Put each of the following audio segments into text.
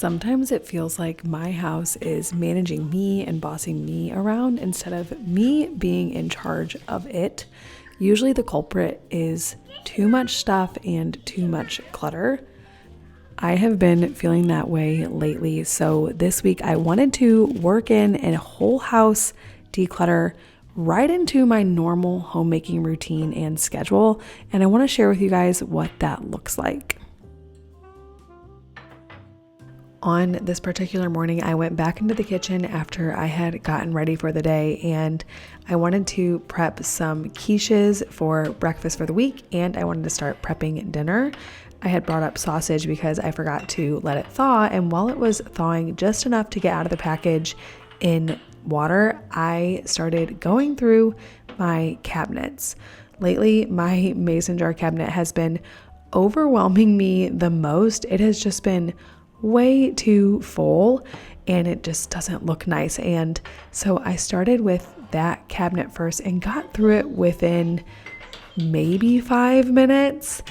Sometimes it feels like my house is managing me and bossing me around instead of me being in charge of it. Usually the culprit is too much stuff and too much clutter. I have been feeling that way lately, so this week I wanted to work in a whole house declutter right into my normal homemaking routine and schedule, and I want to share with you guys what that looks like. On this particular morning, I went back into the kitchen after I had gotten ready for the day, and I wanted to prep some quiches for breakfast for the week, and I wanted to start prepping dinner. I had brought up sausage because I forgot to let it thaw, and while it was thawing just enough to get out of the package in water, I started going through my cabinets. Lately, my mason jar cabinet has been overwhelming me the most. It has just been way too full and it just doesn't look nice. And so I started with that cabinet first and got through it within maybe 5 minutes.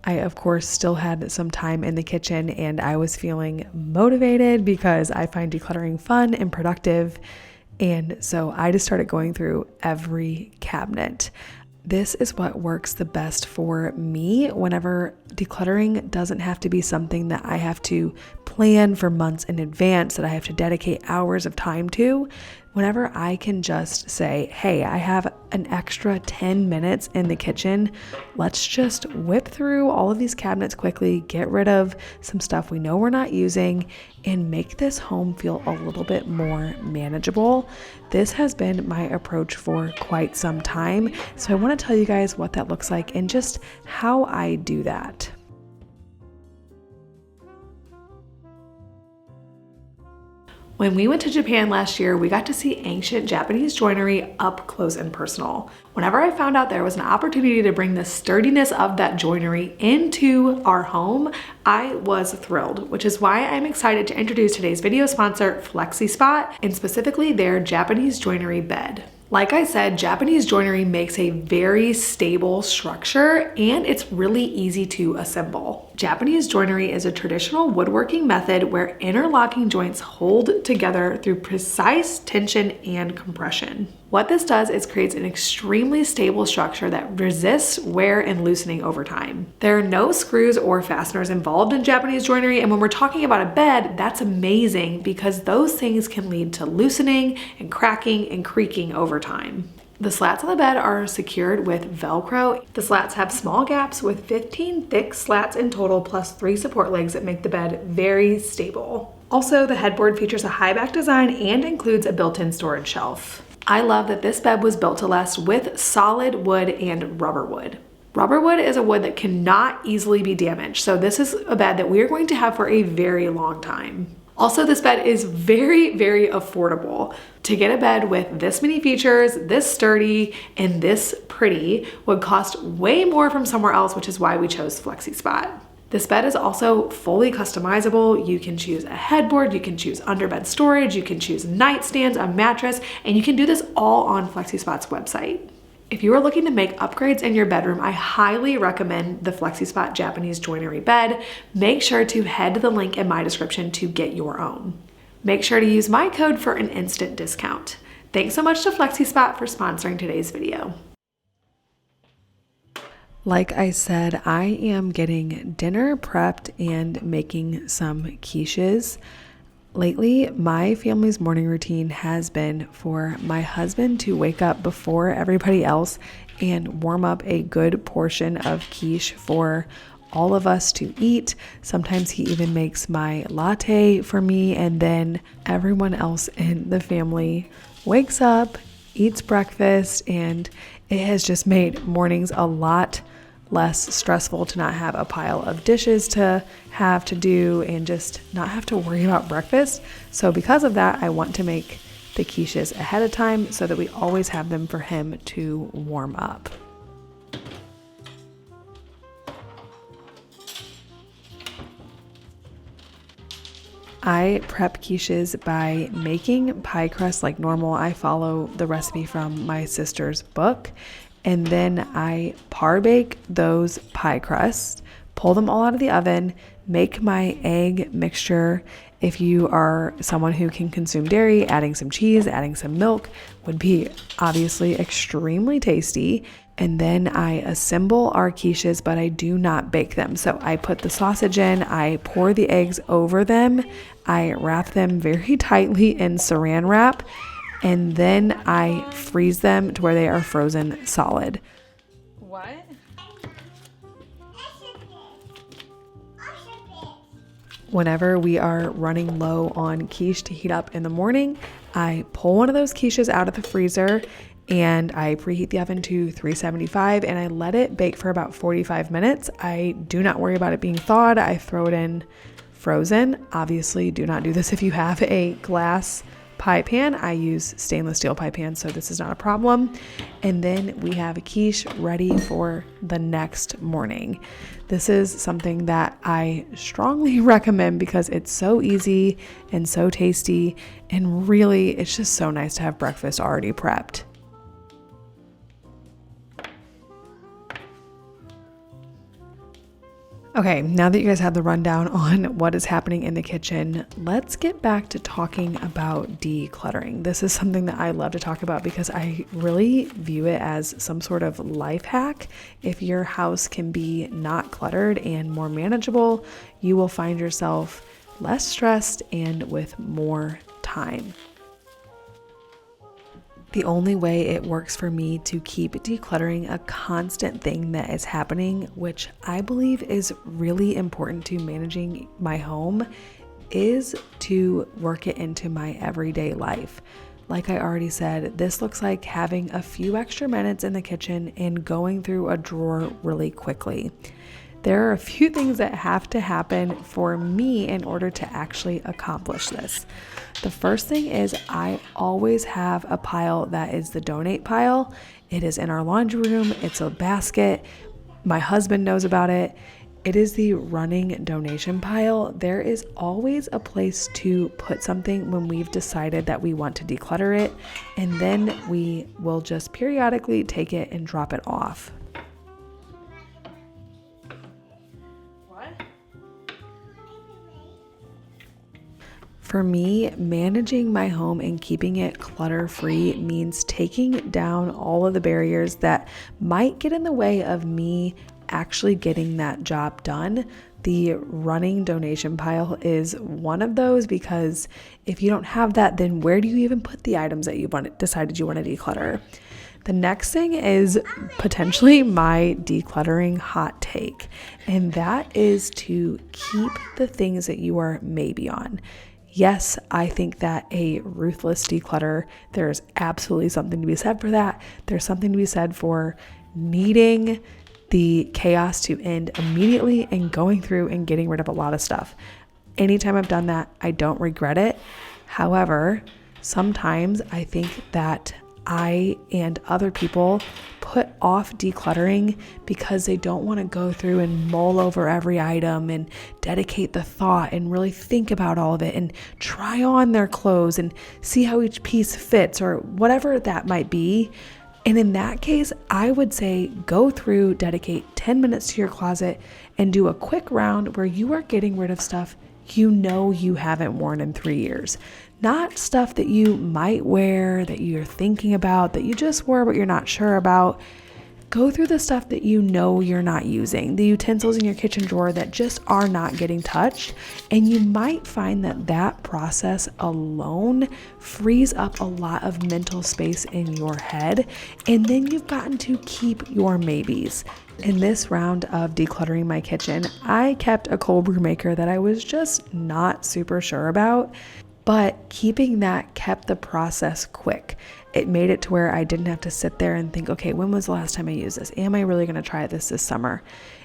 I, of course, still had some time in the kitchen and I was feeling motivated because I find decluttering fun and productive. And so I just started going through every cabinet. This is what works the best for me whenever decluttering doesn't have to be something that I have to plan for months in advance, that I have to dedicate hours of time to. Whenever I can just say, hey, I have an extra 10 minutes in the kitchen, let's just whip through all of these cabinets quickly, get rid of some stuff we know we're not using, and make this home feel a little bit more manageable. This has been my approach for quite some time, so I want to tell you guys what that looks like and just how I do that. When we went to Japan last year, we got to see ancient Japanese joinery up close and personal. Whenever I found out there was an opportunity to bring the sturdiness of that joinery into our home, I was thrilled, which is why I'm excited to introduce today's video sponsor, Flexispot, and specifically their Japanese joinery bed. Like I said, Japanese joinery makes a very stable structure and it's really easy to assemble. Japanese joinery is a traditional woodworking method where interlocking joints hold together through precise tension and compression. What this does is creates an extremely stable structure that resists wear and loosening over time. There are no screws or fasteners involved in Japanese joinery, and when we're talking about a bed, that's amazing because those things can lead to loosening and cracking and creaking over time. The slats on the bed are secured with Velcro. The slats have small gaps with 15 thick slats in total plus 3 support legs that make the bed very stable. Also, the headboard features a high back design and includes a built-in storage shelf. I love that this bed was built to last with solid wood and rubber wood. Rubber wood is a wood that cannot easily be damaged, so this is a bed that we are going to have for a very long time. Also, this bed is very, very affordable. To get a bed with this many features, this sturdy, and this pretty would cost way more from somewhere else, which is why we chose Flexispot. This bed is also fully customizable. You can choose a headboard, you can choose underbed storage, you can choose nightstands, a mattress, and you can do this all on Flexispot's website. If you are looking to make upgrades in your bedroom, I highly recommend the Flexispot Japanese joinery bed. Make sure to head to the link in my description to get your own. Make sure to use my code for an instant discount. Thanks so much to Flexispot for sponsoring today's video. Like I said, I am getting dinner prepped and making some quiches. Lately, my family's morning routine has been for my husband to wake up before everybody else and warm up a good portion of quiche for all of us to eat. Sometimes he even makes my latte for me, and then everyone else in the family wakes up, eats breakfast, and it has just made mornings a lot less stressful to not have a pile of dishes to have to do and just not have to worry about breakfast. So because of that, I want to make the quiches ahead of time so that we always have them for him to warm up. I prep quiches by making pie crust like normal. I follow the recipe from my sister's book, and then I par bake those pie crusts, pull them all out of the oven, make my egg mixture, If you are someone who can consume dairy, adding some cheese, adding some milk would be obviously extremely tasty. And then I assemble our quiches, but I do not bake them. So I put the sausage in, I pour the eggs over them, I wrap them very tightly in saran wrap, and then I freeze them to where they are frozen solid. What? Whenever we are running low on quiche to heat up in the morning, I pull one of those quiches out of the freezer and I preheat the oven to 375 and I let it bake for about 45 minutes. I do not worry about it being thawed. I throw it in frozen. Obviously, do not do this if you have a glass pie pan. I use stainless steel pie pan, so this is not a problem. And then we have a quiche ready for the next morning. This is something that I strongly recommend because it's so easy and so tasty, and really it's just so nice to have breakfast already prepped. Okay, now that you guys have the rundown on what is happening in the kitchen, let's get back to talking about decluttering. This is something that I love to talk about because I really view it as some sort of life hack. If your house can be not cluttered and more manageable, you will find yourself less stressed and with more time. The only way it works for me to keep decluttering a constant thing that is happening, which I believe is really important to managing my home, is to work it into my everyday life. Like I already said, this looks like having a few extra minutes in the kitchen and going through a drawer really quickly. There are a few things that have to happen for me in order to actually accomplish this. The first thing is I always have a pile that is the donate pile. It is in our laundry room. It's a basket. My husband knows about it. It is the running donation pile. There is always a place to put something when we've decided that we want to declutter it, and then we will just periodically take it and drop it off. For me, managing my home and keeping it clutter-free means taking down all of the barriers that might get in the way of me actually getting that job done. The running donation pile is one of those, because if you don't have that, then where do you even put the items that you decided you want to declutter? The next thing is potentially my decluttering hot take, and that is to keep the things that you are maybe on. Yes, I think that a ruthless declutter, there's absolutely something to be said for that. There's something to be said for needing the chaos to end immediately and going through and getting rid of a lot of stuff. Anytime I've done that, I don't regret it. However, sometimes I think that I and other people put off decluttering because they don't want to go through and mull over every item and dedicate the thought and really think about all of it and try on their clothes and see how each piece fits or whatever that might be. And in that case, I would say go through, dedicate 10 minutes to your closet and do a quick round where you are getting rid of stuff you know you haven't worn in 3 years. Not stuff that you might wear, that you're thinking about, that you just wore but you're not sure about. Go through the stuff that you know you're not using, the utensils in your kitchen drawer that just are not getting touched. And you might find that that process alone frees up a lot of mental space in your head. And then you've gotten to keep your maybes. In this round of decluttering my kitchen, I kept a cold brew maker that I was just not super sure about. But keeping that kept the process quick. It made it to where I didn't have to sit there and think, okay, when was the last time I used this? Am I really going to try this summer?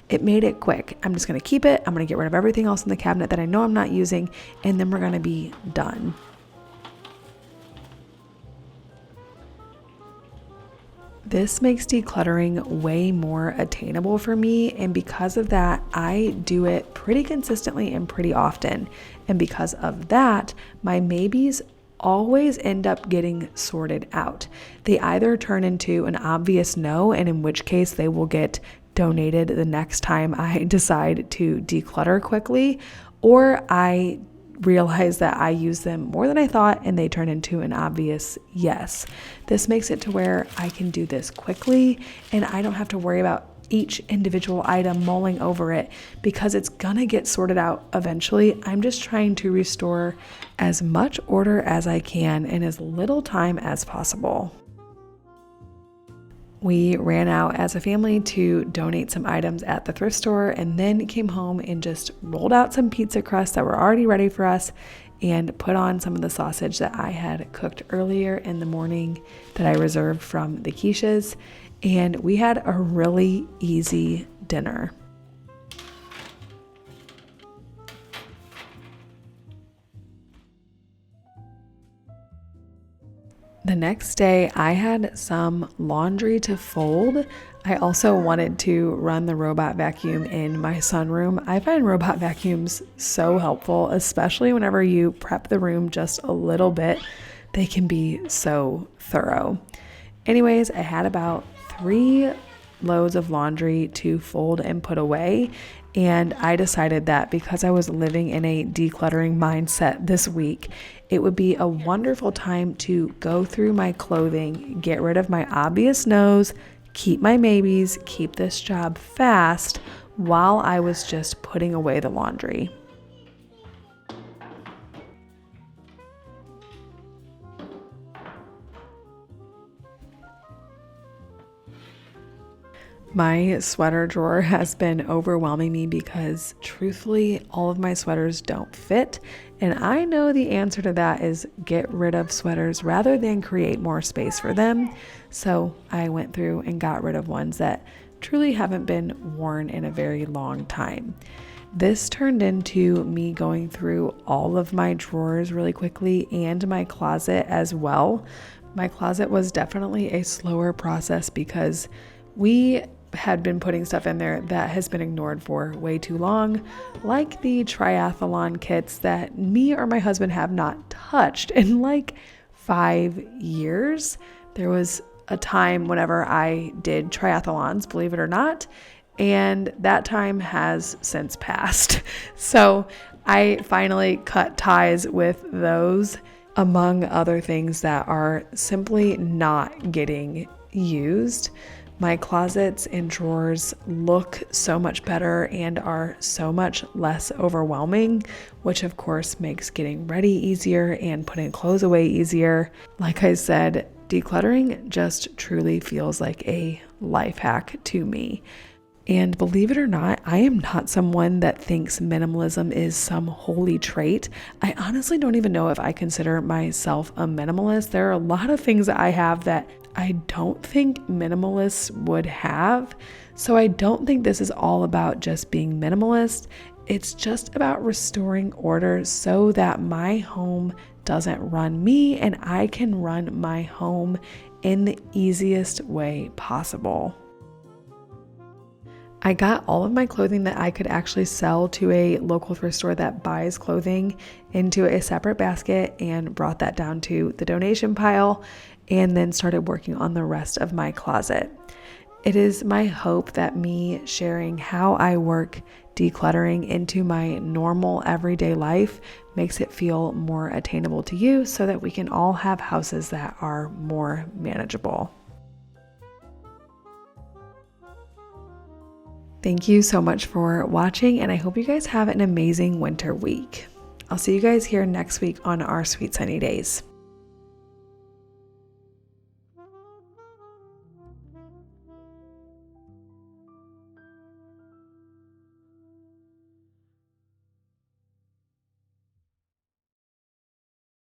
It made it quick. I'm just going to keep it. I'm going to get rid of everything else in the cabinet that I know I'm not using, and then we're going to be done. This makes decluttering way more attainable for me, and because of that, I do it pretty consistently and pretty often. And because of that, my maybes always end up getting sorted out. They either turn into an obvious no, and in which case they will get donated the next time I decide to declutter quickly, or I realized that I use them more than I thought, and they turn into an obvious yes. This makes it to where I can do this quickly and I don't have to worry about each individual item mulling over it because it's gonna get sorted out eventually. I'm just trying to restore as much order as I can in as little time as possible. We ran out as a family to donate some items at the thrift store and then came home and just rolled out some pizza crusts that were already ready for us and put on some of the sausage that I had cooked earlier in the morning that I reserved from the quiches. And we had a really easy dinner. The next day, I had some laundry to fold. I also wanted to run the robot vacuum in my sunroom. I find robot vacuums so helpful, especially whenever you prep the room just a little bit. They can be so thorough. Anyways, I had about 3 loads of laundry to fold and put away. And I decided that because I was living in a decluttering mindset this week, it would be a wonderful time to go through my clothing, get rid of my obvious no's, keep my maybes, keep this job fast while I was just putting away the laundry. My sweater drawer has been overwhelming me because truthfully, all of my sweaters don't fit. And I know the answer to that is get rid of sweaters rather than create more space for them. So I went through and got rid of ones that truly haven't been worn in a very long time. This turned into me going through all of my drawers really quickly and my closet as well. My closet was definitely a slower process because we had been putting stuff in there that has been ignored for way too long, like the triathlon kits that me or my husband have not touched in like 5 years. There was a time whenever I did triathlons, believe it or not, and that time has since passed. So I finally cut ties with those, among other things that are simply not getting used. My closets and drawers look so much better and are so much less overwhelming, which of course makes getting ready easier and putting clothes away easier. Like I said, decluttering just truly feels like a life hack to me. And believe it or not, I am not someone that thinks minimalism is some holy trait. I honestly don't even know if I consider myself a minimalist. There are a lot of things that I have that I don't think minimalists would have. So I don't think this is all about just being minimalist. It's just about restoring order so that my home doesn't run me and I can run my home in the easiest way possible. I got all of my clothing that I could actually sell to a local thrift store that buys clothing into a separate basket and brought that down to the donation pile and then started working on the rest of my closet. It is my hope that me sharing how I work decluttering into my normal everyday life makes it feel more attainable to you so that we can all have houses that are more manageable. Thank you so much for watching, and I hope you guys have an amazing winter week. I'll see you guys here next week on our Sweet Sunny Days.